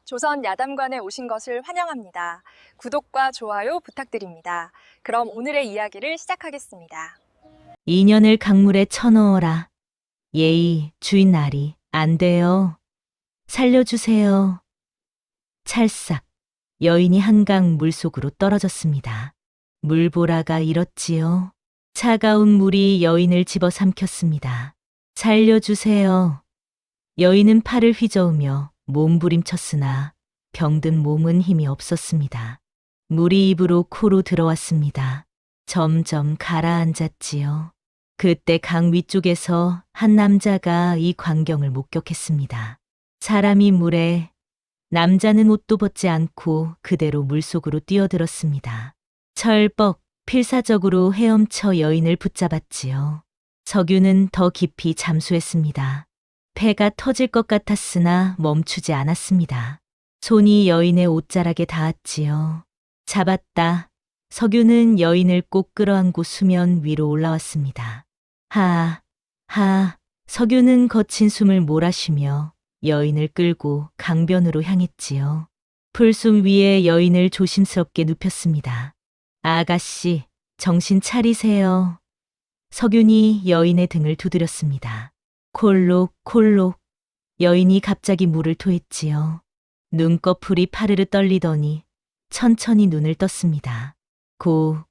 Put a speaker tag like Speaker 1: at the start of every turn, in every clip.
Speaker 1: 조선 야담관에 오신 것을 환영합니다. 구독과 좋아요 부탁드립니다. 그럼 오늘의 이야기를 시작하겠습니다.
Speaker 2: 인연을 강물에 쳐넣어라. 예의, 주인 나리, 안 돼요. 살려주세요. 찰싹, 여인이 한강 물속으로 떨어졌습니다. 물보라가 일었지요. 차가운 물이 여인을 집어삼켰습니다. 살려주세요. 여인은 팔을 휘저으며 몸부림쳤으나 병든 몸은 힘이 없었습니다. 물이 입으로 코로 들어왔습니다. 점점 가라앉았지요. 그때 강 위쪽에서 한 남자가 이 광경을 목격했습니다. 사람이 물에, 남자는 옷도 벗지 않고 그대로 물속으로 뛰어들었습니다. 철벅, 필사적으로 헤엄쳐 여인을 붙잡았지요. 석유는 더 깊이 잠수했습니다. 폐가 터질 것 같았으나 멈추지 않았습니다. 손이 여인의 옷자락에 닿았지요. 잡았다. 석유는 여인을 꼭 끌어안고 수면 위로 올라왔습니다. 석유는 거친 숨을 몰아쉬며 여인을 끌고 강변으로 향했지요. 풀숲 위에 여인을 조심스럽게 눕혔습니다. 아가씨, 정신 차리세요. 석윤이 여인의 등을 두드렸습니다. 콜록콜록. 여인이 갑자기 물을 토했지요. 눈꺼풀이 파르르 떨리더니 천천히 눈을 떴습니다.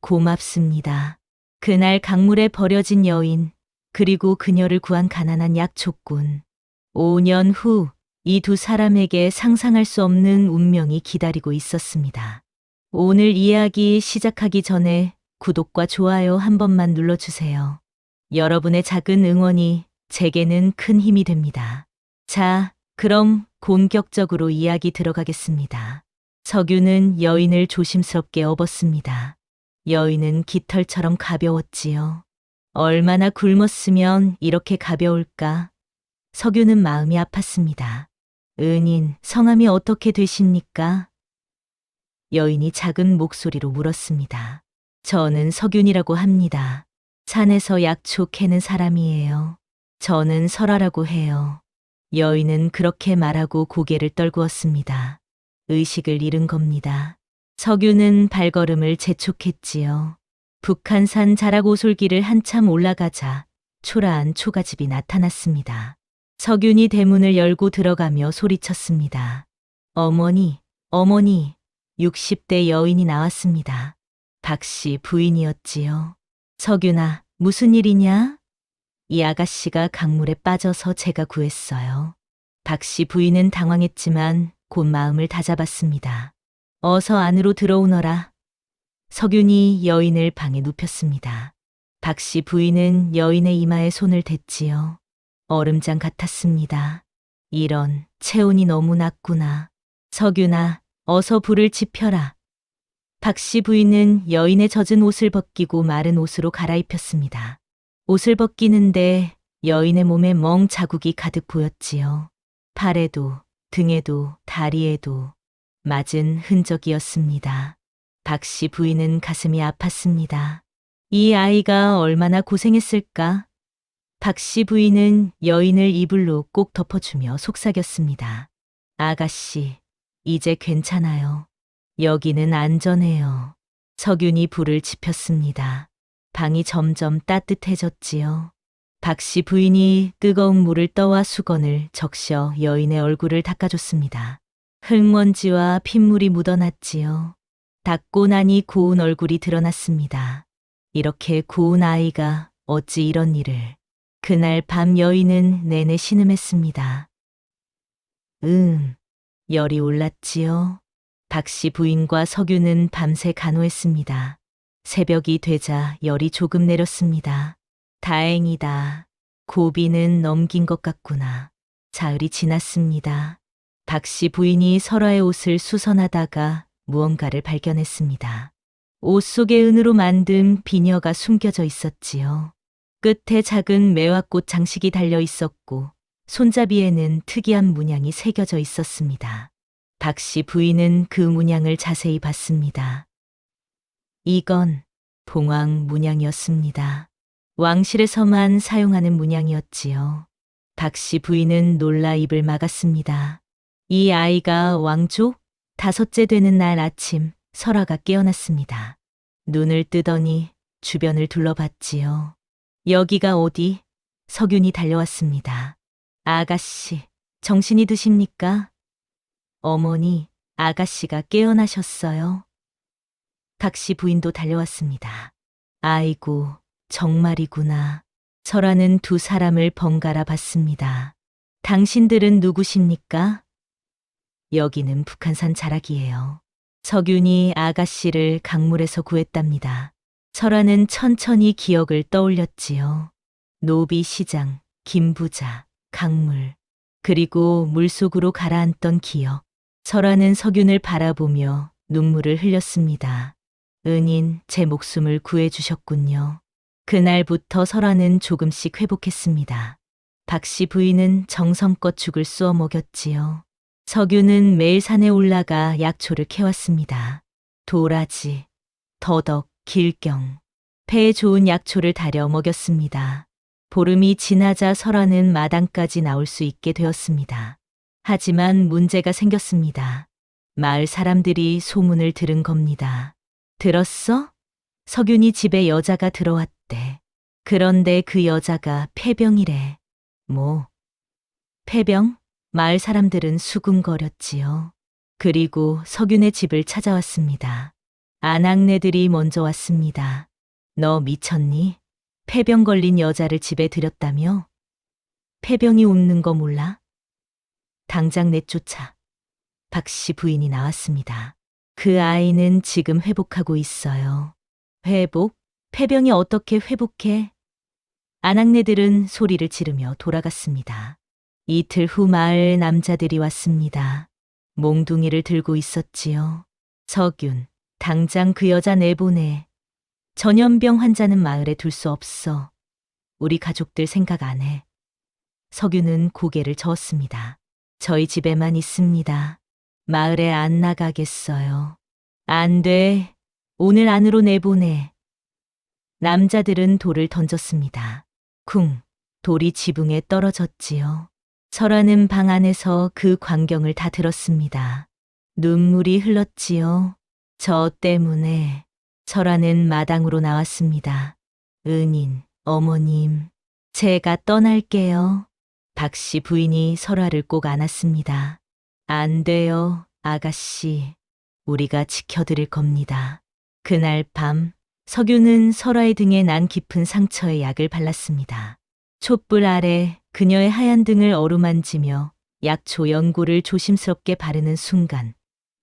Speaker 2: 고맙습니다. 그날 강물에 버려진 여인, 그리고 그녀를 구한 가난한 약초꾼. 5년 후 이 두 사람에게 상상할 수 없는 운명이 기다리고 있었습니다. 오늘 이야기 시작하기 전에 구독과 좋아요 한 번만 눌러주세요. 여러분의 작은 응원이 제게는 큰 힘이 됩니다. 자, 그럼 본격적으로 이야기 들어가겠습니다. 석유는 여인을 조심스럽게 업었습니다. 여인은 깃털처럼 가벼웠지요. 얼마나 굶었으면 이렇게 가벼울까? 석유는 마음이 아팠습니다. 은인, 성함이 어떻게 되십니까? 여인이 작은 목소리로 물었습니다. 저는 석윤이라고 합니다. 산에서 약초 캐는 사람이에요. 저는 설아라고 해요. 여인은 그렇게 말하고 고개를 떨구었습니다. 의식을 잃은 겁니다. 석유는 발걸음을 재촉했지요. 북한산 자락오솔길을 한참 올라가자 초라한 초가집이 나타났습니다. 석윤이 대문을 열고 들어가며 소리쳤습니다. 어머니, 60대 여인이 나왔습니다. 박씨 부인이었지요. 석윤아, 무슨 일이냐? 이 아가씨가 강물에 빠져서 제가 구했어요. 박씨 부인은 당황했지만 곧 마음을 다잡았습니다. 어서 안으로 들어오너라. 석윤이 여인을 방에 눕혔습니다. 박씨 부인은 여인의 이마에 손을 댔지요. 얼음장 같았습니다. 이런, 체온이 너무 낮구나. 석윤아, 어서 불을 지펴라. 박씨 부인은 여인의 젖은 옷을 벗기고 마른 옷으로 갈아입혔습니다. 옷을 벗기는데 여인의 몸에 멍 자국이 가득 보였지요. 팔에도, 등에도, 다리에도 맞은 흔적이었습니다. 박씨 부인은 가슴이 아팠습니다. 이 아이가 얼마나 고생했을까? 박씨 부인은 여인을 이불로 꼭 덮어주며 속삭였습니다. 아가씨, 이제 괜찮아요. 여기는 안전해요. 석윤이 불을 지폈습니다. 방이 점점 따뜻해졌지요. 박씨 부인이 뜨거운 물을 떠와 수건을 적셔 여인의 얼굴을 닦아줬습니다. 흙먼지와 핏물이 묻어났지요. 닦고 나니 고운 얼굴이 드러났습니다. 이렇게 고운 아이가 어찌 이런 일을. 그날 밤 여인은 내내 신음했습니다. 열이 올랐지요. 박씨 부인과 석유는 밤새 간호했습니다. 새벽이 되자 열이 조금 내렸습니다. 다행이다. 고비는 넘긴 것 같구나. 사흘이 지났습니다. 박씨 부인이 설아의 옷을 수선하다가 무언가를 발견했습니다. 옷 속에 은으로 만든 비녀가 숨겨져 있었지요. 끝에 작은 매화꽃 장식이 달려 있었고 손잡이에는 특이한 문양이 새겨져 있었습니다. 박씨 부인은 그 문양을 자세히 봤습니다. 이건 봉황 문양이었습니다. 왕실에서만 사용하는 문양이었지요. 박씨 부인은 놀라 입을 막았습니다. 이 아이가 왕족? 5째 되는 날 아침, 설아가 깨어났습니다. 눈을 뜨더니 주변을 둘러봤지요. 여기가 어디? 석윤이 달려왔습니다. 아가씨, 정신이 드십니까? 어머니, 아가씨가 깨어나셨어요. 각시 부인도 달려왔습니다. 아이고, 정말이구나. 설아는 두 사람을 번갈아 봤습니다. 당신들은 누구십니까? 여기는 북한산 자락이에요. 석윤이 아가씨를 강물에서 구했답니다. 설아는 천천히 기억을 떠올렸지요. 노비시장, 김부자, 강물, 그리고 물속으로 가라앉던 기억. 설아는 석윤을 바라보며 눈물을 흘렸습니다. 은인, 제 목숨을 구해주셨군요. 그날부터 설아는 조금씩 회복했습니다. 박씨 부인은 정성껏 죽을 쑤어 먹였지요. 석윤은 매일 산에 올라가 약초를 캐왔습니다. 도라지, 더덕, 길경, 폐에 좋은 약초를 다려 먹였습니다. 보름이 지나자 설아는 마당까지 나올 수 있게 되었습니다. 하지만 문제가 생겼습니다. 마을 사람들이 소문을 들은 겁니다. 들었어? 석윤이 집에 여자가 들어왔대. 그런데 그 여자가 폐병이래. 뭐? 폐병? 마을 사람들은 수군거렸지요. 그리고 석윤의 집을 찾아왔습니다. 아낙네들이 먼저 왔습니다. 너 미쳤니? 폐병 걸린 여자를 집에 들였다며? 폐병이 옵는 거 몰라? 당장 내쫓아. 박씨 부인이 나왔습니다. 그 아이는 지금 회복하고 있어요. 회복? 폐병이 어떻게 회복해? 아낙네들은 소리를 지르며 돌아갔습니다. 이틀 후 마을 남자들이 왔습니다. 몽둥이를 들고 있었지요. 석윤, 당장 그 여자 내보내. 전염병 환자는 마을에 둘 수 없어. 우리 가족들 생각 안 해. 석윤은 고개를 저었습니다. 저희 집에만 있습니다. 마을에 안 나가겠어요. 안 돼. 오늘 안으로 내보내. 남자들은 돌을 던졌습니다. 쿵, 돌이 지붕에 떨어졌지요. 설아는 방 안에서 그 광경을 다 들었습니다. 눈물이 흘렀지요. 저 때문에. 설아는 마당으로 나왔습니다. 은인, 어머님, 제가 떠날게요. 박씨 부인이 설아를 꼭 안았습니다. 안 돼요, 아가씨. 우리가 지켜드릴 겁니다. 그날 밤, 석윤은 설아의 등에 난 깊은 상처에 약을 발랐습니다. 촛불 아래 그녀의 하얀 등을 어루만지며 약초 연고를 조심스럽게 바르는 순간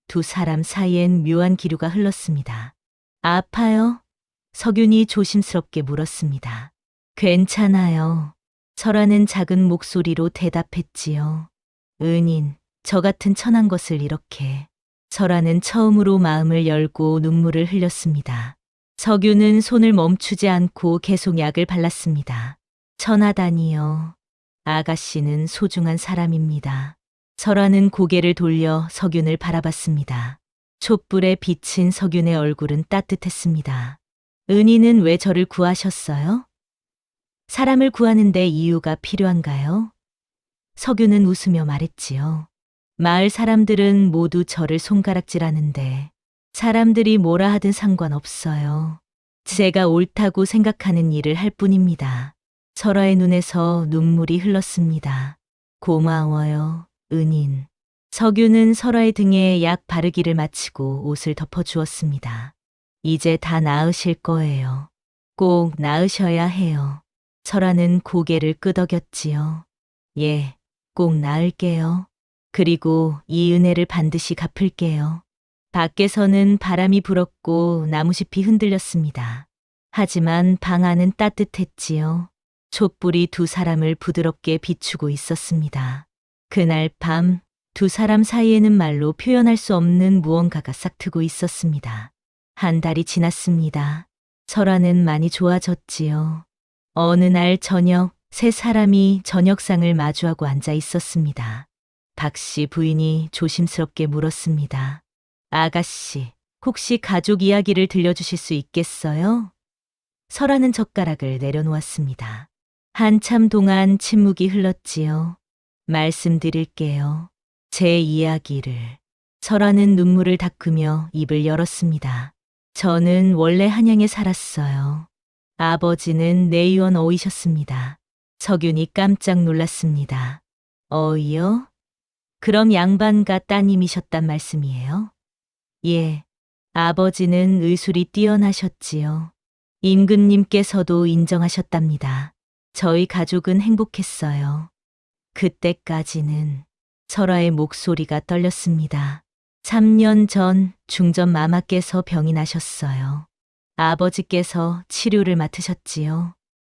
Speaker 2: 두 사람 사이엔 묘한 기류가 흘렀습니다. 아파요? 석윤이 조심스럽게 물었습니다. 괜찮아요. 설아는 작은 목소리로 대답했지요. 은인, 저 같은 천한 것을 이렇게. 설아는 처음으로 마음을 열고 눈물을 흘렸습니다. 석윤은 손을 멈추지 않고 계속 약을 발랐습니다. 천하다니요. 아가씨는 소중한 사람입니다. 설아는 고개를 돌려 석윤을 바라봤습니다. 촛불에 비친 석윤의 얼굴은 따뜻했습니다. 은희는 왜 저를 구하셨어요? 사람을 구하는데 이유가 필요한가요? 석윤은 웃으며 말했지요. 마을 사람들은 모두 저를 손가락질하는데 사람들이 뭐라 하든 상관없어요. 제가 옳다고 생각하는 일을 할 뿐입니다. 설아의 눈에서 눈물이 흘렀습니다. 고마워요, 은인. 석윤은 설아의 등에 약 바르기를 마치고 옷을 덮어주었습니다. 이제 다 나으실 거예요. 꼭 나으셔야 해요. 설아는 고개를 끄덕였지요. 예, 꼭 나을게요. 그리고 이 은혜를 반드시 갚을게요. 밖에서는 바람이 불었고 나무잎이 흔들렸습니다. 하지만 방 안은 따뜻했지요. 촛불이 두 사람을 부드럽게 비추고 있었습니다. 그날 밤 두 사람 사이에는 말로 표현할 수 없는 무언가가 싹트고 있었습니다. 한 달이 지났습니다. 설아는 많이 좋아졌지요. 어느 날 저녁 세 사람이 저녁상을 마주하고 앉아 있었습니다. 박씨 부인이 조심스럽게 물었습니다. 아가씨, 혹시 가족 이야기를 들려주실 수 있겠어요? 설아는 젓가락을 내려놓았습니다. 한참 동안 침묵이 흘렀지요. 말씀드릴게요. 제 이야기를. 설아는 눈물을 닦으며 입을 열었습니다. 저는 원래 한양에 살았어요. 아버지는 내의원 어이셨습니다. 석윤이 깜짝 놀랐습니다. 어이요? 그럼 양반가 따님이셨단 말씀이에요? 예. 아버지는 의술이 뛰어나셨지요. 임금님께서도 인정하셨답니다. 저희 가족은 행복했어요. 그때까지는 설아의 목소리가 떨렸습니다. 3년 전 중전 마마께서 병이 나셨어요. 아버지께서 치료를 맡으셨지요.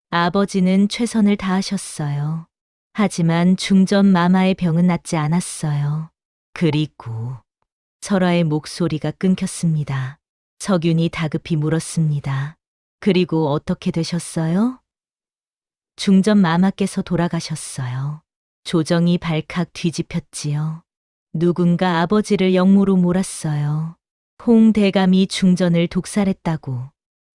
Speaker 2: 아버지는 최선을 다하셨어요. 하지만 중전 마마의 병은 낫지 않았어요. 그리고 설아의 목소리가 끊겼습니다. 석윤이 다급히 물었습니다. 그리고 어떻게 되셨어요? 중전 마마께서 돌아가셨어요. 조정이 발칵 뒤집혔지요. 누군가 아버지를 역모로 몰았어요. 홍 대감이 중전을 독살했다고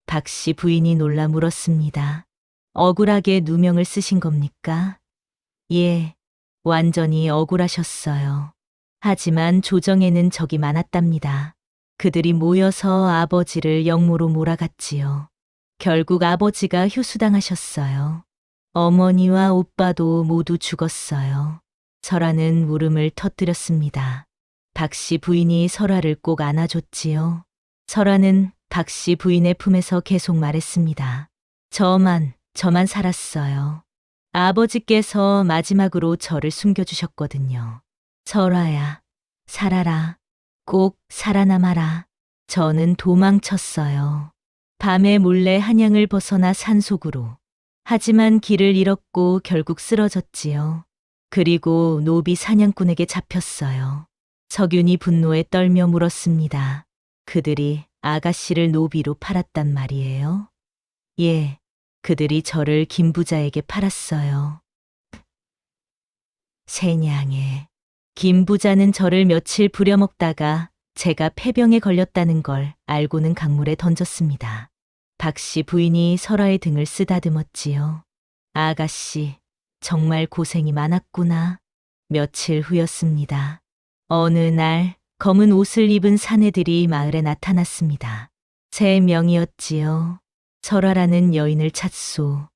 Speaker 2: 박씨 부인이 놀라 물었습니다. 억울하게 누명을 쓰신 겁니까? 예, 완전히 억울하셨어요. 하지만 조정에는 적이 많았답니다. 그들이 모여서 아버지를 역모로 몰아갔지요. 결국 아버지가 효수당하셨어요. 어머니와 오빠도 모두 죽었어요. 설아는 울음을 터뜨렸습니다. 박씨 부인이 설아를 꼭 안아줬지요. 설아는 박씨 부인의 품에서 계속 말했습니다. 저만 살았어요. 아버지께서 마지막으로 저를 숨겨주셨거든요. 설아야, 살아라. 꼭 살아남아라. 저는 도망쳤어요. 밤에 몰래 한양을 벗어나 산속으로. 하지만 길을 잃었고 결국 쓰러졌지요. 그리고 노비 사냥꾼에게 잡혔어요. 석윤이 분노에 떨며 물었습니다. 그들이 아가씨를 노비로 팔았단 말이에요? 예, 그들이 저를 김부자에게 팔았어요. 세냥에. 김부자는 저를 며칠 부려먹다가 제가 폐병에 걸렸다는 걸 알고는 강물에 던졌습니다. 박씨 부인이 설아의 등을 쓰다듬었지요. 아가씨, 정말 고생이 많았구나. 며칠 후였습니다. 어느 날 검은 옷을 입은 사내들이 마을에 나타났습니다. 3명이었지요. 설아라는 여인을 찾소.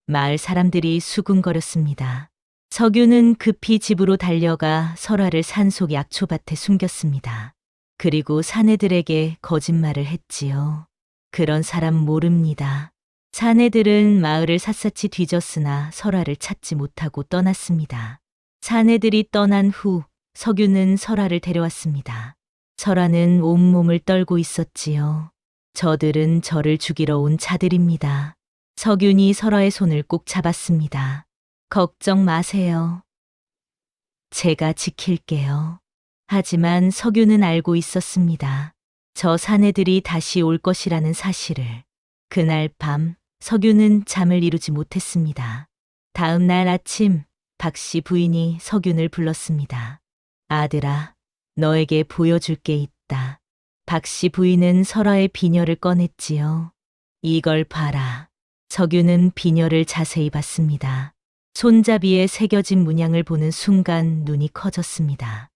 Speaker 2: 마을 사람들이 수군거렸습니다. 석윤은 급히 집으로 달려가 설아를 산속 약초밭에 숨겼습니다. 그리고 사내들에게 거짓말을 했지요. 그런 사람 모릅니다. 사내들은 마을을 샅샅이 뒤졌으나 설아를 찾지 못하고 떠났습니다. 사내들이 떠난 후 석윤은 설아를 데려왔습니다. 설아는 온몸을 떨고 있었지요. 저들은 저를 죽이러 온 자들입니다. 석윤이 설아의 손을 꼭 잡았습니다. 걱정 마세요. 제가 지킬게요. 하지만 석윤은 알고 있었습니다. 저 사내들이 다시 올 것이라는 사실을. 그날 밤 석윤은 잠을 이루지 못했습니다. 다음 날 아침 박씨 부인이 석윤을 불렀습니다. 아들아, 너에게 보여줄 게 있다. 박씨 부인은 설아의 비녀를 꺼냈지요. 이걸 봐라. 석윤은 비녀를 자세히 봤습니다. 손잡이에 새겨진 문양을 보는 순간 눈이 커졌습니다.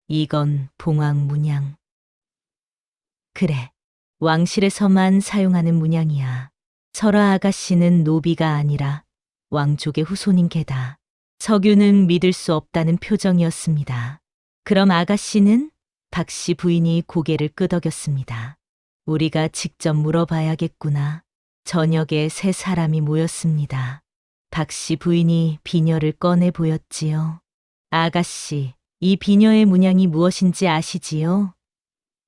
Speaker 2: 이건 봉황 문양. 그래, 왕실에서만 사용하는 문양이야. 설아 아가씨는 노비가 아니라 왕족의 후손인 게다. 석윤은 믿을 수 없다는 표정이었습니다. 그럼 아가씨는? 박씨 부인이 고개를 끄덕였습니다. 우리가 직접 물어봐야겠구나. 저녁에 3사람이 모였습니다. 박씨 부인이 비녀를 꺼내 보였지요. 아가씨, 이 비녀의 문양이 무엇인지 아시지요?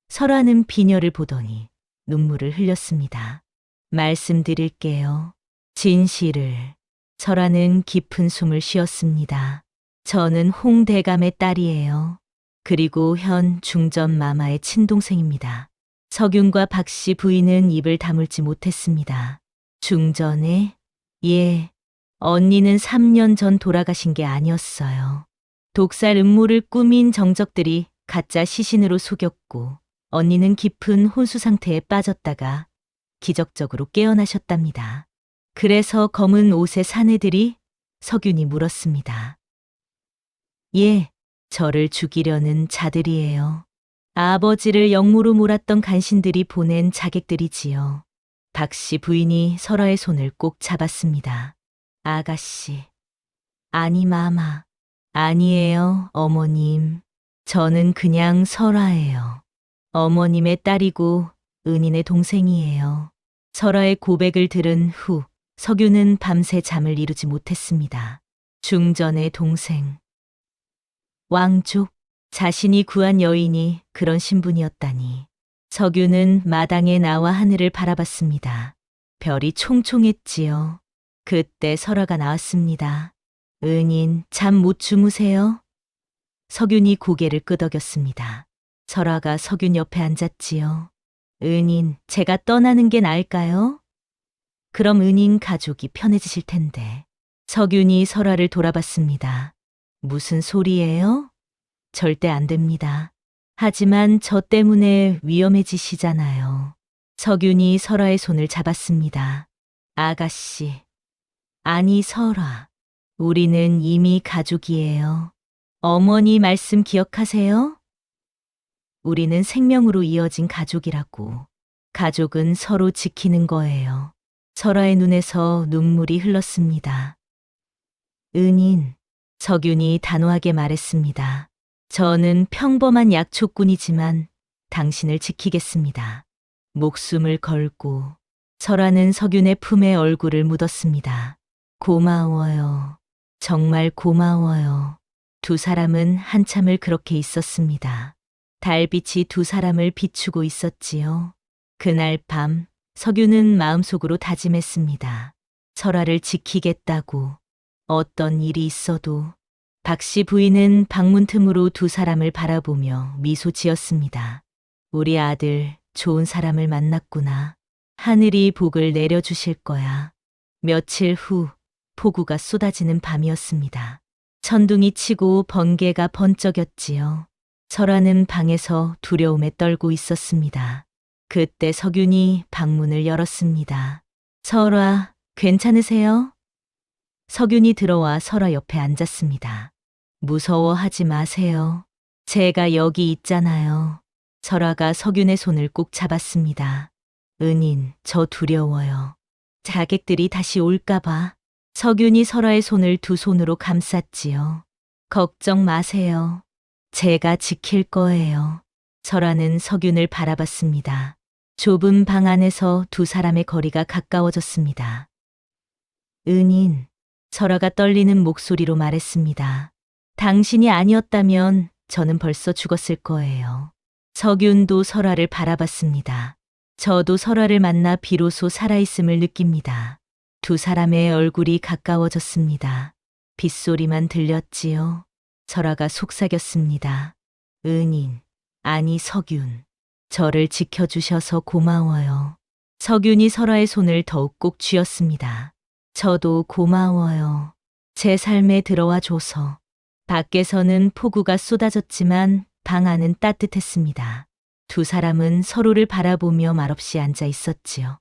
Speaker 2: 설아는 비녀를 보더니 눈물을 흘렸습니다. 말씀드릴게요. 진실을. 설아는 깊은 숨을 쉬었습니다. 저는 홍 대감의 딸이에요. 그리고 현 중전 마마의 친동생입니다. 석윤과 박씨 부인은 입을 다물지 못했습니다. 중전에? 예. 언니는 3년 전 돌아가신 게 아니었어요. 독살 음모를 꾸민 정적들이 가짜 시신으로 속였고 언니는 깊은 혼수 상태에 빠졌다가 기적적으로 깨어나셨답니다. 그래서 검은 옷의 사내들이? 석윤이 물었습니다. 예, 저를 죽이려는 자들이에요. 아버지를 역모로 몰았던 간신들이 보낸 자객들이지요. 박씨 부인이 설아의 손을 꼭 잡았습니다. 아가씨. 아니, 마마. 아니에요, 어머님. 저는 그냥 설아예요. 어머님의 딸이고 은인의 동생이에요. 설아의 고백을 들은 후 석유는 밤새 잠을 이루지 못했습니다. 중전의 동생. 왕족. 자신이 구한 여인이 그런 신분이었다니. 석유는 마당에 나와 하늘을 바라봤습니다. 별이 총총했지요. 그때 설아가 나왔습니다. 은인, 잠 못 주무세요? 석윤이 고개를 끄덕였습니다. 설아가 석윤 옆에 앉았지요. 은인, 제가 떠나는 게 나을까요? 그럼 은인 가족이 편해지실 텐데. 석윤이 설아를 돌아봤습니다. 무슨 소리예요? 절대 안 됩니다. 하지만 저 때문에 위험해지시잖아요. 석윤이 설아의 손을 잡았습니다. 아가씨. 아니, 설아. 우리는 이미 가족이에요. 어머니 말씀 기억하세요? 우리는 생명으로 이어진 가족이라고. 가족은 서로 지키는 거예요. 설아의 눈에서 눈물이 흘렀습니다. 은인, 석윤이 단호하게 말했습니다. 저는 평범한 약초꾼이지만 당신을 지키겠습니다. 목숨을 걸고. 설아는 석윤의 품에 얼굴을 묻었습니다. 고마워요. 정말 고마워요. 두 사람은 한참을 그렇게 있었습니다. 달빛이 두 사람을 비추고 있었지요. 그날 밤 석윤은 마음속으로 다짐했습니다. 설아를 지키겠다고. 어떤 일이 있어도. 박씨 부인은 방문 틈으로 두 사람을 바라보며 미소 지었습니다. 우리 아들 좋은 사람을 만났구나. 하늘이 복을 내려주실 거야. 며칠 후 폭우가 쏟아지는 밤이었습니다. 천둥이 치고 번개가 번쩍였지요. 설아는 방에서 두려움에 떨고 있었습니다. 그때 석윤이 방문을 열었습니다. 설아, 괜찮으세요? 석윤이 들어와 설아 옆에 앉았습니다. 무서워하지 마세요. 제가 여기 있잖아요. 설아가 석윤의 손을 꼭 잡았습니다. 은인, 저 두려워요. 자객들이 다시 올까봐. 석윤이 설아의 손을 두 손으로 감쌌지요. 걱정 마세요. 제가 지킬 거예요. 설아는 석윤을 바라봤습니다. 좁은 방 안에서 두 사람의 거리가 가까워졌습니다. 은인, 설아가 떨리는 목소리로 말했습니다. 당신이 아니었다면 저는 벌써 죽었을 거예요. 석윤도 설아를 바라봤습니다. 저도 설아를 만나 비로소 살아있음을 느낍니다. 두 사람의 얼굴이 가까워졌습니다. 빗소리만 들렸지요. 설아가 속삭였습니다. 은인, 아니 석윤. 저를 지켜주셔서 고마워요. 석윤이 설아의 손을 더욱 꼭 쥐었습니다. 저도 고마워요. 제 삶에 들어와 줘서. 밖에서는 폭우가 쏟아졌지만 방 안은 따뜻했습니다. 두 사람은 서로를 바라보며 말없이 앉아 있었지요.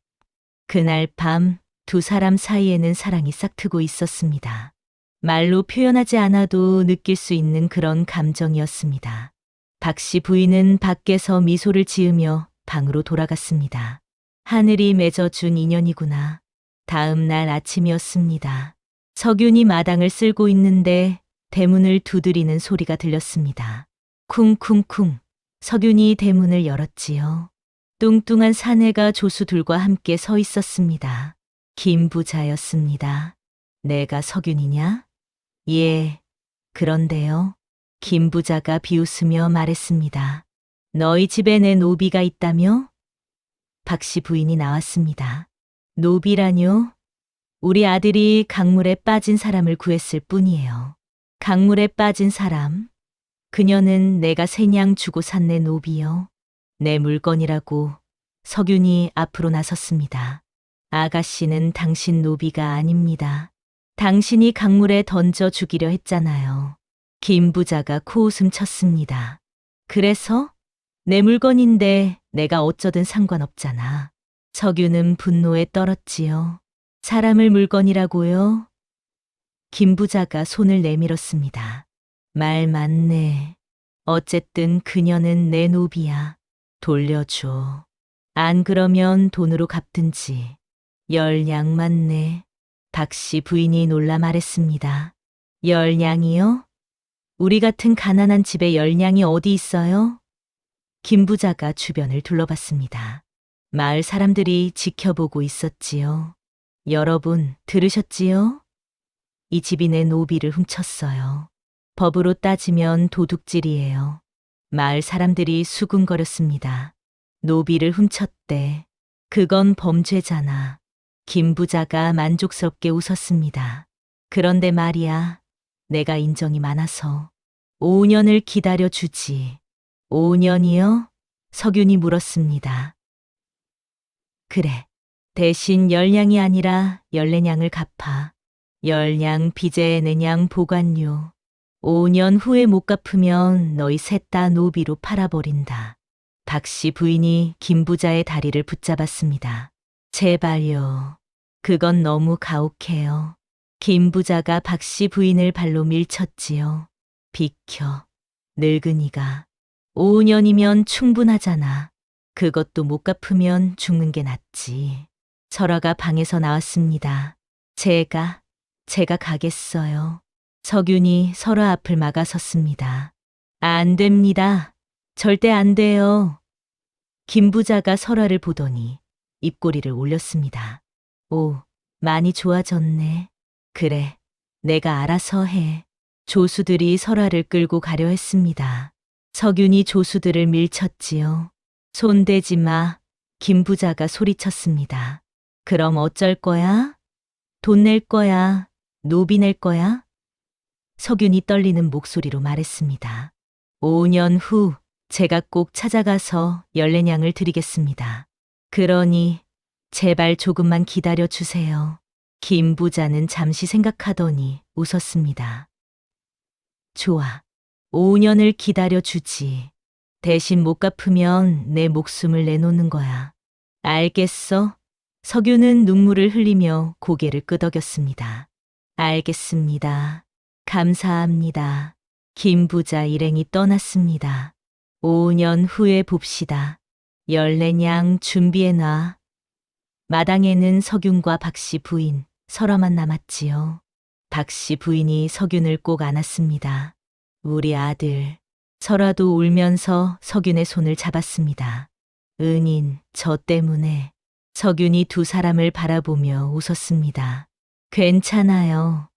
Speaker 2: 그날 밤 두 사람 사이에는 사랑이 싹트고 있었습니다. 말로 표현하지 않아도 느낄 수 있는 그런 감정이었습니다. 박씨 부인은 밖에서 미소를 지으며 방으로 돌아갔습니다. 하늘이 맺어준 인연이구나. 다음 날 아침이었습니다. 석윤이 마당을 쓸고 있는데 대문을 두드리는 소리가 들렸습니다. 쿵쿵쿵. 석윤이 대문을 열었지요. 뚱뚱한 사내가 조수들과 함께 서 있었습니다. 김부자였습니다. 내가 석윤이냐? 예, 그런데요. 김부자가 비웃으며 말했습니다. 너희 집에 내 노비가 있다며? 박씨 부인이 나왔습니다. 노비라뇨? 우리 아들이 강물에 빠진 사람을 구했을 뿐이에요. 강물에 빠진 사람? 그녀는 내가 새냥 주고 산 내 노비요. 내 물건이라고. 석윤이 앞으로 나섰습니다. 아가씨는 당신 노비가 아닙니다. 당신이 강물에 던져 죽이려 했잖아요. 김 부자가 코웃음 쳤습니다. 그래서? 내 물건인데 내가 어쩌든 상관없잖아. 석윤은 분노에 떨었지요. 사람을 물건이라고요? 김 부자가 손을 내밀었습니다. 말 맞네. 어쨌든 그녀는 내 노비야. 돌려줘. 안 그러면 돈으로 갚든지. 열량 맞네. 박씨 부인이 놀라 말했습니다. 열량이요? 우리 같은 가난한 집에 열량이 어디 있어요? 김 부자가 주변을 둘러봤습니다. 마을 사람들이 지켜보고 있었지요. 여러분, 들으셨지요? 이 집이 내 노비를 훔쳤어요. 법으로 따지면 도둑질이에요. 마을 사람들이 수군거렸습니다. 노비를 훔쳤대. 그건 범죄잖아. 김 부자가 만족스럽게 웃었습니다. 그런데 말이야, 내가 인정이 많아서 5년을 기다려주지. 5년이요? 석윤이 물었습니다. 그래. 대신 열량이 아니라 14냥을 갚아. 열량 빚에 내냥 보관료. 5년 후에 못 갚으면 너희 셋 다 노비로 팔아버린다. 박씨 부인이 김 부자의 다리를 붙잡았습니다. 제발요. 그건 너무 가혹해요. 김 부자가 박씨 부인을 발로 밀쳤지요. 비켜. 늙은이가. 5년이면 충분하잖아. 그것도 못 갚으면 죽는 게 낫지. 설아가 방에서 나왔습니다. 제가 가겠어요. 석윤이 설아 앞을 막아섰습니다. 안 됩니다. 절대 안 돼요. 김 부자가 설아를 보더니 입꼬리를 올렸습니다. 오, 많이 좋아졌네. 그래, 내가 알아서 해. 조수들이 설아를 끌고 가려 했습니다. 석윤이 조수들을 밀쳤지요. 손대지 마. 김 부자가 소리쳤습니다. 그럼 어쩔 거야? 돈 낼 거야? 노비 낼 거야? 석윤이 떨리는 목소리로 말했습니다. 5년 후 제가 꼭 찾아가서 14냥을 드리겠습니다. 그러니 제발 조금만 기다려 주세요. 김 부자는 잠시 생각하더니 웃었습니다. 좋아. 5년을 기다려 주지. 대신 못 갚으면 내 목숨을 내놓는 거야. 알겠어? 석윤은 눈물을 흘리며 고개를 끄덕였습니다. 알겠습니다. 감사합니다. 김 부자 일행이 떠났습니다. 5년 후에 봅시다. 14냥 준비해놔. 마당에는 석윤과 박씨 부인, 설아만 남았지요. 박씨 부인이 석윤을 꼭 안았습니다. 우리 아들. 설아도 울면서 석윤의 손을 잡았습니다. 은인, 저 때문에. 석윤이 두 사람을 바라보며 웃었습니다. 괜찮아요.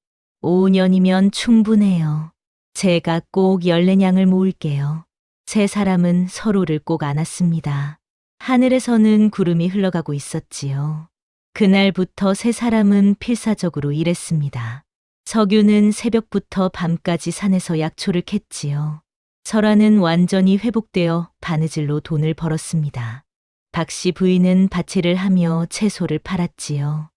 Speaker 2: 5년이면 충분해요. 제가 꼭 14냥을 모을게요. 세 사람은 서로를 꼭 안았습니다. 하늘에서는 구름이 흘러가고 있었지요. 그날부터 세 사람은 필사적으로 일했습니다. 석윤은 새벽부터 밤까지 산에서 약초를 캤지요. 설아는 완전히 회복되어 바느질로 돈을 벌었습니다. 박씨 부인은 밭일을 하며 채소를 팔았지요.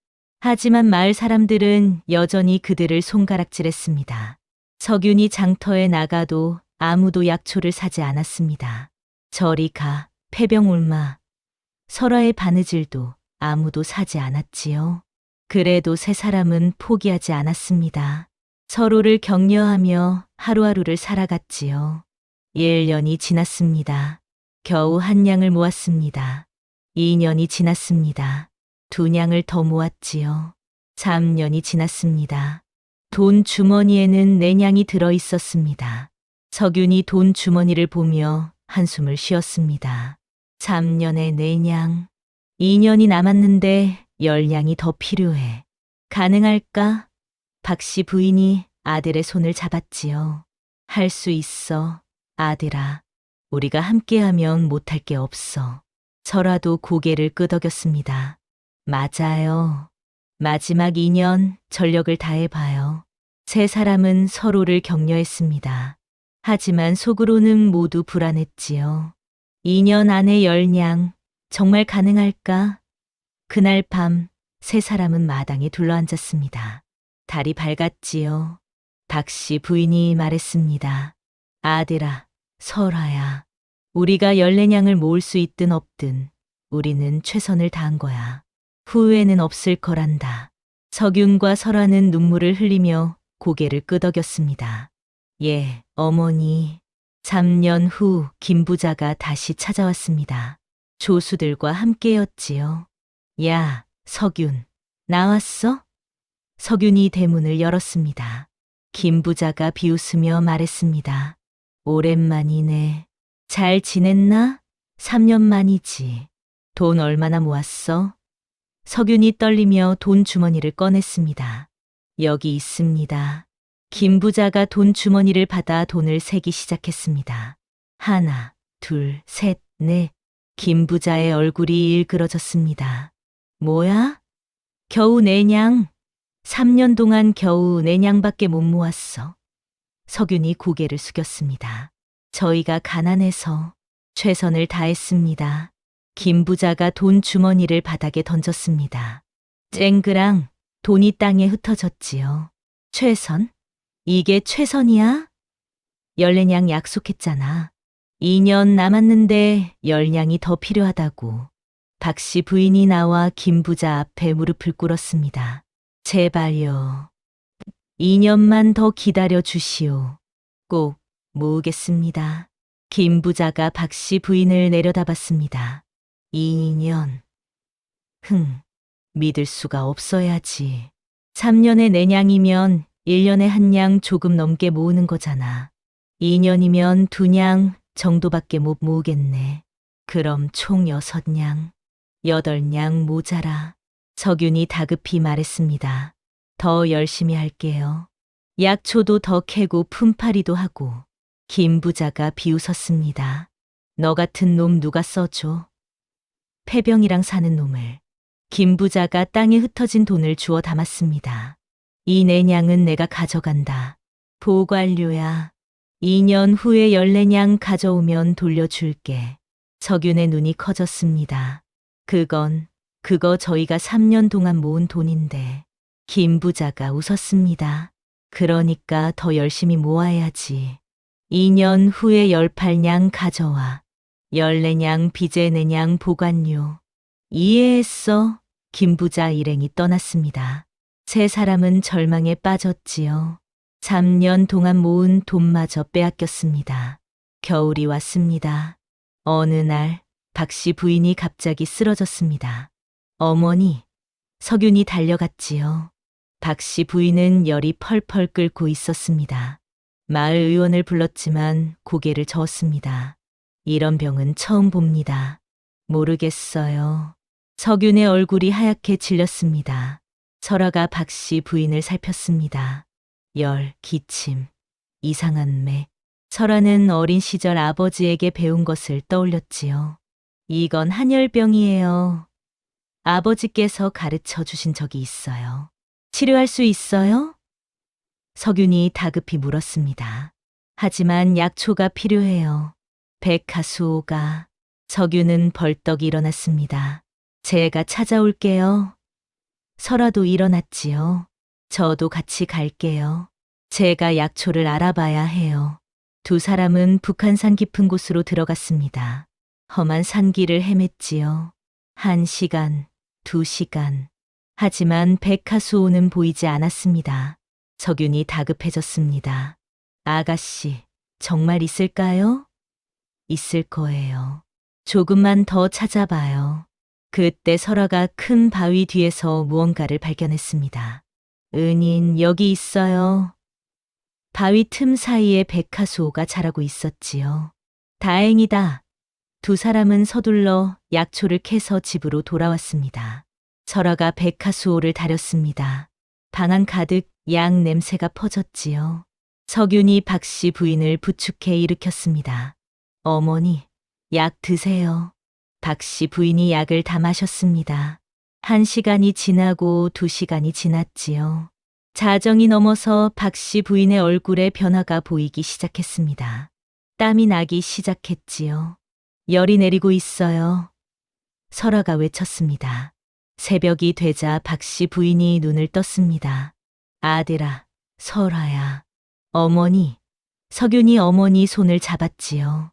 Speaker 2: 하지만 마을 사람들은 여전히 그들을 손가락질했습니다. 석윤이 장터에 나가도 아무도 약초를 사지 않았습니다. 저리 가, 폐병울마. 설아의 바느질도 아무도 사지 않았지요. 그래도 세 사람은 포기하지 않았습니다. 서로를 격려하며 하루하루를 살아갔지요. 1년이 지났습니다. 겨우 한 냥을 모았습니다. 2년이 지났습니다. 2냥을 더 모았지요. 3년이 지났습니다. 돈 주머니에는 4냥이 들어 있었습니다. 석윤이 돈 주머니를 보며 한숨을 쉬었습니다. 3년에 4냥, 2년이 남았는데 10냥이 더 필요해. 가능할까? 박씨 부인이 아들의 손을 잡았지요. 할 수 있어, 아들아. 우리가 함께하면 못할 게 없어. 설아도 고개를 끄덕였습니다. 맞아요. 마지막 2년 전력을 다해봐요. 세 사람은 서로를 격려했습니다. 하지만 속으로는 모두 불안했지요. 2년 안에 10냥, 정말 가능할까? 그날 밤, 세 사람은 마당에 둘러앉았습니다. 달이 밝았지요. 박씨 부인이 말했습니다. 아들아, 설아야. 우리가 14냥을 모을 수 있든 없든 우리는 최선을 다한 거야. 후회는 없을 거란다. 석윤과 설아는 눈물을 흘리며 고개를 끄덕였습니다. 예, 어머니. 3년 후 김 부자가 다시 찾아왔습니다. 조수들과 함께였지요. 야, 석윤, 나왔어? 석윤이 대문을 열었습니다. 김 부자가 비웃으며 말했습니다. 오랜만이네. 잘 지냈나? 3년 만이지. 돈 얼마나 모았어? 석윤이 떨리며 돈 주머니를 꺼냈습니다. 여기 있습니다. 김 부자가 돈 주머니를 받아 돈을 세기 시작했습니다. 하나, 둘, 셋, 넷. 김 부자의 얼굴이 일그러졌습니다. 뭐야? 겨우 내냥. 3년 동안 겨우 내냥밖에 못 모았어. 석윤이 고개를 숙였습니다. 저희가 가난해서 최선을 다했습니다. 김 부자가 돈 주머니를 바닥에 던졌습니다. 쨍그랑 돈이 땅에 흩어졌지요. 최선? 이게 최선이야? 14냥 약속했잖아. 2년 남았는데 10냥이 더 필요하다고. 박 씨 부인이 나와 김 부자 앞에 무릎을 꿇었습니다. 제발요. 2년만 더 기다려 주시오. 꼭 모으겠습니다. 김 부자가 박 씨 부인을 내려다봤습니다. 2년. 믿을 수가 없어야지. 3년에 4냥이면 1년에 1냥 조금 넘게 모으는 거잖아. 2년이면 2냥 정도밖에 못 모으겠네. 그럼 총 6냥, 8냥 모자라. 석윤이 다급히 말했습니다. 더 열심히 할게요. 약초도 더 캐고 품팔이도 하고. 김 부자가 비웃었습니다. 너 같은 놈 누가 써줘? 폐병이랑 사는 놈을. 김 부자가 땅에 흩어진 돈을 주워 담았습니다. 이 내냥은 내가 가져간다. 보관료야. 2년 후에 14냥 가져오면 돌려줄게. 석윤의 눈이 커졌습니다. 그거 저희가 3년 동안 모은 돈인데. 김 부자가 웃었습니다. 그러니까 더 열심히 모아야지. 2년 후에 18냥 가져와. 14냥 빚에 내냥 보관료. 이해했어. 김 부자 일행이 떠났습니다. 세 사람은 절망에 빠졌지요. 3년 동안 모은 돈마저 빼앗겼습니다. 겨울이 왔습니다. 어느 날 박 씨 부인이 갑자기 쓰러졌습니다. 어머니, 석윤이 달려갔지요. 박 씨 부인은 열이 펄펄 끓고 있었습니다. 마을 의원을 불렀지만 고개를 저었습니다. 이런 병은 처음 봅니다. 모르겠어요. 석윤의 얼굴이 하얗게 질렸습니다. 설아가 박 씨 부인을 살폈습니다. 열, 기침, 이상한 매. 설아는 어린 시절 아버지에게 배운 것을 떠올렸지요. 이건 한열병이에요. 아버지께서 가르쳐 주신 적이 있어요. 치료할 수 있어요? 석윤이 다급히 물었습니다. 하지만 약초가 필요해요. 백하수호가. 석윤은 벌떡 일어났습니다. 제가 찾아올게요. 설아도 일어났지요. 저도 같이 갈게요. 제가 약초를 알아봐야 해요. 두 사람은 북한산 깊은 곳으로 들어갔습니다. 험한 산길을 헤맸지요. 1시간, 2시간. 하지만 백하수호는 보이지 않았습니다. 석윤이 다급해졌습니다. 아가씨, 정말 있을까요? 있을 거예요. 조금만 더 찾아봐요. 그때 설아가 큰 바위 뒤에서 무언가를 발견했습니다. 은인, 여기 있어요. 바위 틈 사이에 백하수호가 자라고 있었지요. 다행이다. 두 사람은 서둘러 약초를 캐서 집으로 돌아왔습니다. 설아가 백하수호를 다렸습니다. 방 안 가득 약 냄새가 퍼졌지요. 석윤이 박 씨 부인을 부축해 일으켰습니다. 어머니, 약 드세요. 박 씨 부인이 약을 다 마셨습니다. 1시간이 지나고 2시간이 지났지요. 자정이 넘어서 박 씨 부인의 얼굴에 변화가 보이기 시작했습니다. 땀이 나기 시작했지요. 열이 내리고 있어요. 설아가 외쳤습니다. 새벽이 되자 박 씨 부인이 눈을 떴습니다. 아들아, 설아야. 어머니, 석윤이 어머니 손을 잡았지요.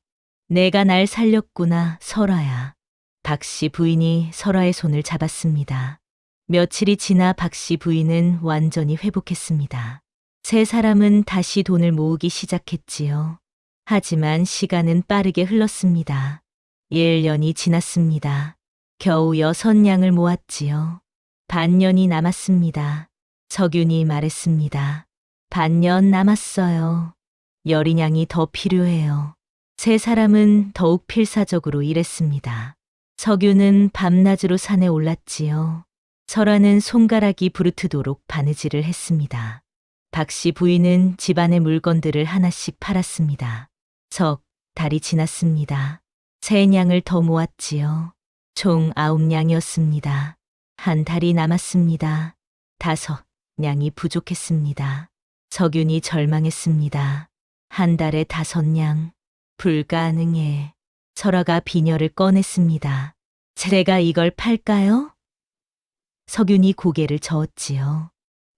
Speaker 2: 내가 날 살렸구나, 설아야. 박 씨 부인이 설아의 손을 잡았습니다. 며칠이 지나 박 씨 부인은 완전히 회복했습니다. 세 사람은 다시 돈을 모으기 시작했지요. 하지만 시간은 빠르게 흘렀습니다. 1년이 지났습니다. 겨우 6냥을 모았지요. 반년이 남았습니다. 석윤이 말했습니다. 반년 남았어요. 10냥이 더 필요해요. 세 사람은 더욱 필사적으로 일했습니다. 석윤은 밤낮으로 산에 올랐지요. 설아는 손가락이 부르트도록 바느질을 했습니다. 박씨 부인은 집안의 물건들을 하나씩 팔았습니다. 석 달이 지났습니다. 3냥을 더 모았지요. 총 9냥이었습니다. 한 달이 남았습니다. 5냥이 부족했습니다. 석윤이 절망했습니다. 한 달에 5냥. 불가능해. 설아가 비녀를 꺼냈습니다. 제가 이걸 팔까요? 석윤이 고개를 저었지요.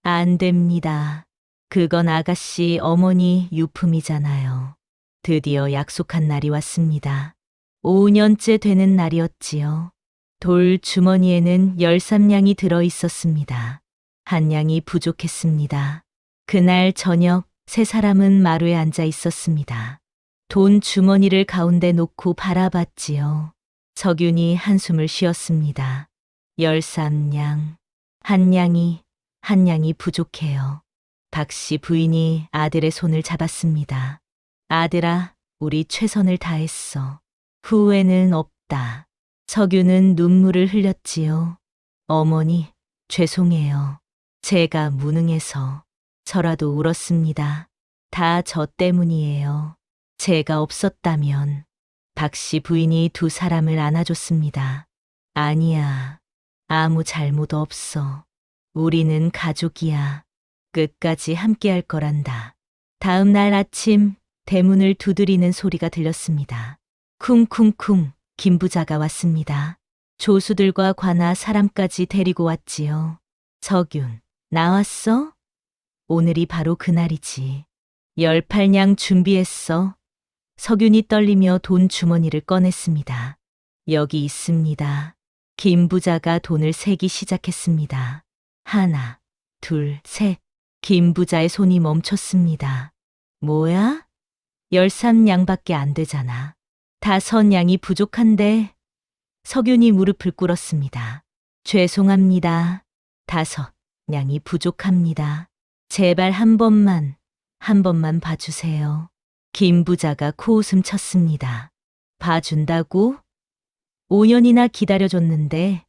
Speaker 2: 안 됩니다. 그건 아가씨 어머니 유품이잖아요. 드디어 약속한 날이 왔습니다. 5년째 되는 날이었지요. 돌 주머니에는 13냥이 들어 있었습니다. 한 냥이 부족했습니다. 그날 저녁 세 사람은 마루에 앉아 있었습니다. 돈 주머니를 가운데 놓고 바라봤지요. 석윤이 한숨을 쉬었습니다. 13냥. 한 냥이 부족해요. 박씨 부인이 아들의 손을 잡았습니다. 아들아, 우리 최선을 다했어. 후회는 없다. 석윤은 눈물을 흘렸지요. 어머니, 죄송해요. 제가 무능해서. 설아도 울었습니다. 다 저 때문이에요. 제가 없었다면. 박씨 부인이 두 사람을 안아줬습니다. 아니야. 아무 잘못 없어. 우리는 가족이야. 끝까지 함께할 거란다. 다음 날 아침 대문을 두드리는 소리가 들렸습니다. 쿵쿵쿵 김부자가 왔습니다. 조수들과 관아 사람까지 데리고 왔지요. 석윤, 나왔어? 오늘이 바로 그날이지. 18냥 준비했어. 석윤이 떨리며 돈 주머니를 꺼냈습니다. 여기 있습니다. 김부자가 돈을 세기 시작했습니다. 하나, 둘, 셋. 김부자의 손이 멈췄습니다. 뭐야? 13냥밖에 안 되잖아. 5냥이 부족한데. 석윤이 무릎을 꿇었습니다. 죄송합니다. 5냥이 부족합니다. 제발 한 번만 봐주세요. 김부자가 코웃음 쳤습니다. 봐준다고? 5년이나 기다려줬는데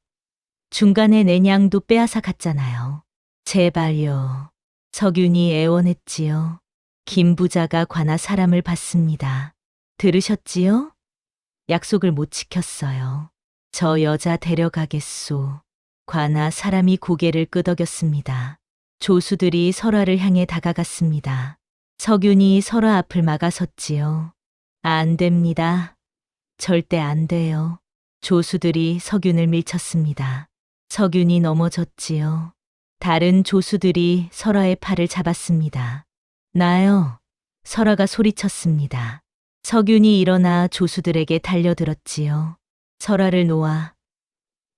Speaker 2: 중간에 내 냥도 빼앗아 갔잖아요. 제발요. 석윤이 애원했지요. 김부자가 관아 사람을 봤습니다. 들으셨지요? 약속을 못 지켰어요. 저 여자 데려가겠소. 관아 사람이 고개를 끄덕였습니다. 조수들이 설아를 향해 다가갔습니다. 석윤이 설아 앞을 막아섰지요. 안 됩니다. 절대 안 돼요. 조수들이 석윤을 밀쳤습니다. 석윤이 넘어졌지요. 다른 조수들이 설아의 팔을 잡았습니다. 나요. 설아가 소리쳤습니다. 석윤이 일어나 조수들에게 달려들었지요. 설아를 놓아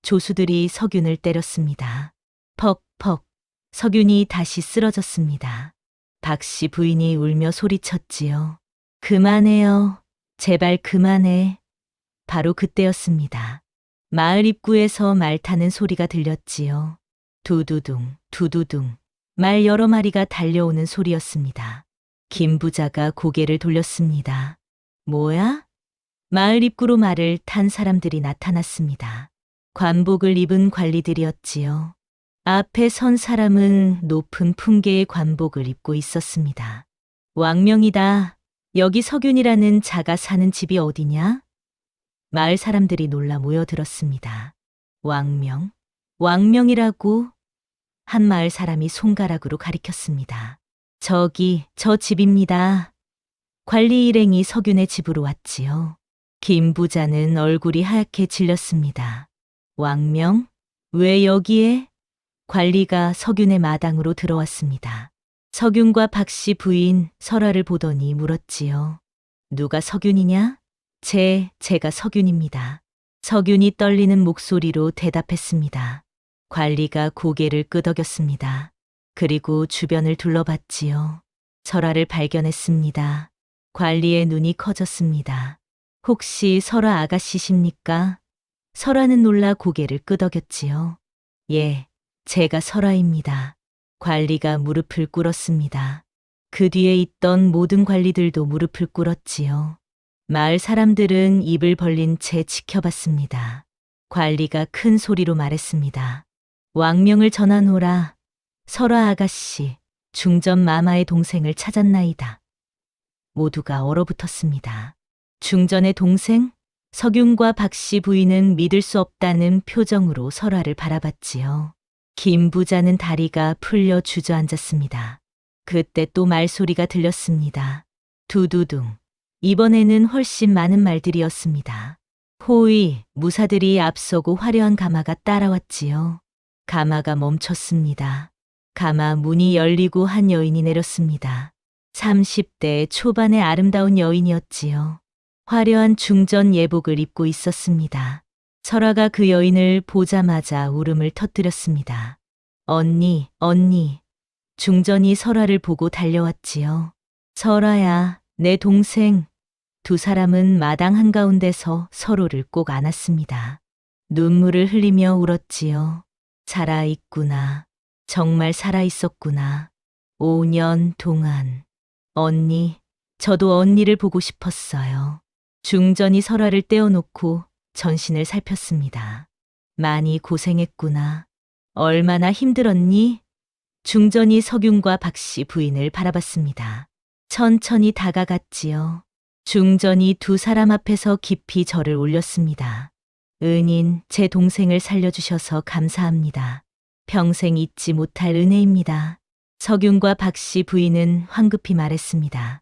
Speaker 2: 조수들이 석윤을 때렸습니다. 퍽퍽. 석윤이 다시 쓰러졌습니다. 박씨 부인이 울며 소리쳤지요. 그만해요. 제발 그만해. 바로 그때였습니다. 마을 입구에서 말 타는 소리가 들렸지요. 두두둥, 두두둥. 말 여러 마리가 달려오는 소리였습니다. 김부자가 고개를 돌렸습니다. 뭐야? 마을 입구로 말을 탄 사람들이 나타났습니다. 관복을 입은 관리들이었지요. 앞에 선 사람은 높은 풍계의 관복을 입고 있었습니다. 왕명이다. 여기 석윤이라는 자가 사는 집이 어디냐? 마을 사람들이 놀라 모여들었습니다. 왕명? 왕명이라고? 한 마을 사람이 손가락으로 가리켰습니다. 저기, 저 집입니다. 관리 일행이 석윤의 집으로 왔지요. 김부자는 얼굴이 하얗게 질렸습니다. 왕명? 왜 여기에? 관리가 석윤의 마당으로 들어왔습니다. 석윤과 박씨 부인 설아를 보더니 물었지요. 누가 석윤이냐? 제가 석윤입니다. 석윤이 떨리는 목소리로 대답했습니다. 관리가 고개를 끄덕였습니다. 그리고 주변을 둘러봤지요. 설아를 발견했습니다. 관리의 눈이 커졌습니다. 혹시 설아 아가씨십니까? 설아는 놀라 고개를 끄덕였지요. 예, 제가 설아입니다. 관리가 무릎을 꿇었습니다. 그 뒤에 있던 모든 관리들도 무릎을 꿇었지요. 마을 사람들은 입을 벌린 채 지켜봤습니다. 관리가 큰 소리로 말했습니다. 왕명을 전하노라. 설아 아가씨, 중전 마마의 동생을 찾았나이다. 모두가 얼어붙었습니다. 중전의 동생? 석윤과 박씨 부인은 믿을 수 없다는 표정으로 설아를 바라봤지요. 김 부자는 다리가 풀려 주저앉았습니다. 그때 또 말소리가 들렸습니다. 두두둥. 이번에는 훨씬 많은 말들이었습니다. 호의, 무사들이 앞서고 화려한 가마가 따라왔지요. 가마가 멈췄습니다. 가마 문이 열리고 한 여인이 내렸습니다. 30대 초반의 아름다운 여인이었지요. 화려한 중전 예복을 입고 있었습니다. 설아가 그 여인을 보자마자 울음을 터뜨렸습니다. 언니, 언니. 중전이 설아를 보고 달려왔지요. 설아야, 내 동생. 두 사람은 마당 한가운데서 서로를 꼭 안았습니다. 눈물을 흘리며 울었지요. 살아있구나. 정말 살아있었구나. 5년 동안. 언니, 저도 언니를 보고 싶었어요. 중전이 설아를 떼어놓고 전신을 살폈습니다. 많이 고생했구나. 얼마나 힘들었니? 중전이 석윤과 박씨 부인을 바라봤습니다. 천천히 다가갔지요. 중전이 두 사람 앞에서 깊이 절을 올렸습니다. 은인, 제 동생을 살려주셔서 감사합니다. 평생 잊지 못할 은혜입니다. 석윤과 박씨 부인은 황급히 말했습니다.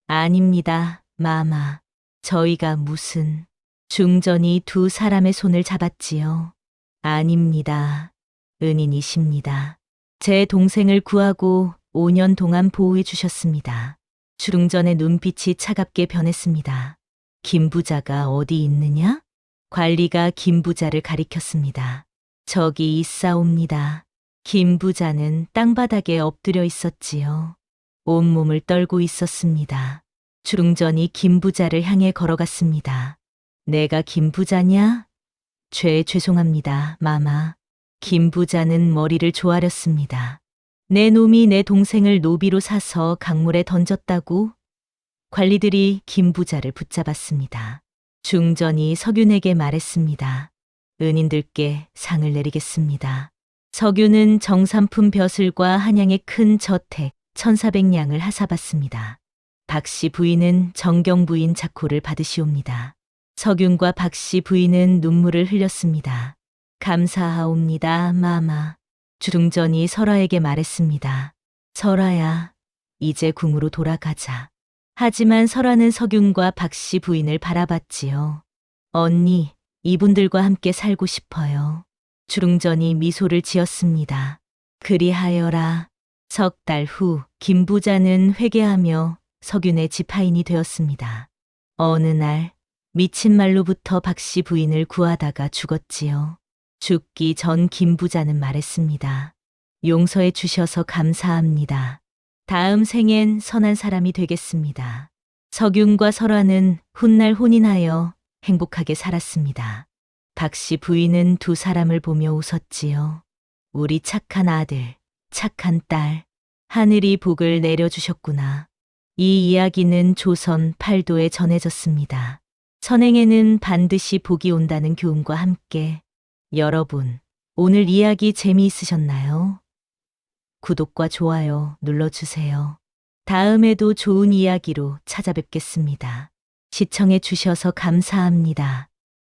Speaker 2: 아닙니다, 마마. 저희가 무슨... 중전이 두 사람의 손을 잡았지요. 아닙니다. 은인이십니다. 제 동생을 구하고 5년 동안 보호해 주셨습니다. 중전의 눈빛이 차갑게 변했습니다. 김 부자가 어디 있느냐? 관리가 김 부자를 가리켰습니다. 저기 있사옵니다. 김 부자는 땅바닥에 엎드려 있었지요. 온몸을 떨고 있었습니다. 중전이 김 부자를 향해 걸어갔습니다. 내가 김 부자냐? 죄송합니다, 마마. 김 부자는 머리를 조아렸습니다. 내 놈이 내 동생을 노비로 사서 강물에 던졌다고? 관리들이 김 부자를 붙잡았습니다. 중전이 석윤에게 말했습니다. 은인들께 상을 내리겠습니다. 석윤은 정삼품 벼슬과 한양의 큰 저택 1,400냥을 하사받습니다. 박씨 부인은 정경 부인 작호를 받으시옵니다. 석윤과 박씨 부인은 눈물을 흘렸습니다. 감사하옵니다, 마마. 중전이 설아에게 말했습니다. 설아야, 이제 궁으로 돌아가자. 하지만 설아는 석윤과 박씨 부인을 바라봤지요. 언니, 이분들과 함께 살고 싶어요. 중전이 미소를 지었습니다. 그리하여라. 석 달 후 김 부자는 회개하며 석윤의 지파인이 되었습니다. 어느 날 미친 말로부터 박씨 부인을 구하다가 죽었지요. 죽기 전 김 부자는 말했습니다. 용서해 주셔서 감사합니다. 다음 생엔 선한 사람이 되겠습니다. 석윤과 설아는 훗날 혼인하여 행복하게 살았습니다. 박씨 부인은 두 사람을 보며 웃었지요. 우리 착한 아들, 착한 딸, 하늘이 복을 내려주셨구나. 이 이야기는 조선 팔도에 전해졌습니다. 선행에는 반드시 복이 온다는 교훈과 함께 여러분, 오늘 이야기 재미있으셨나요? 구독과 좋아요 눌러주세요. 다음에도 좋은 이야기로 찾아뵙겠습니다. 시청해 주셔서 감사합니다.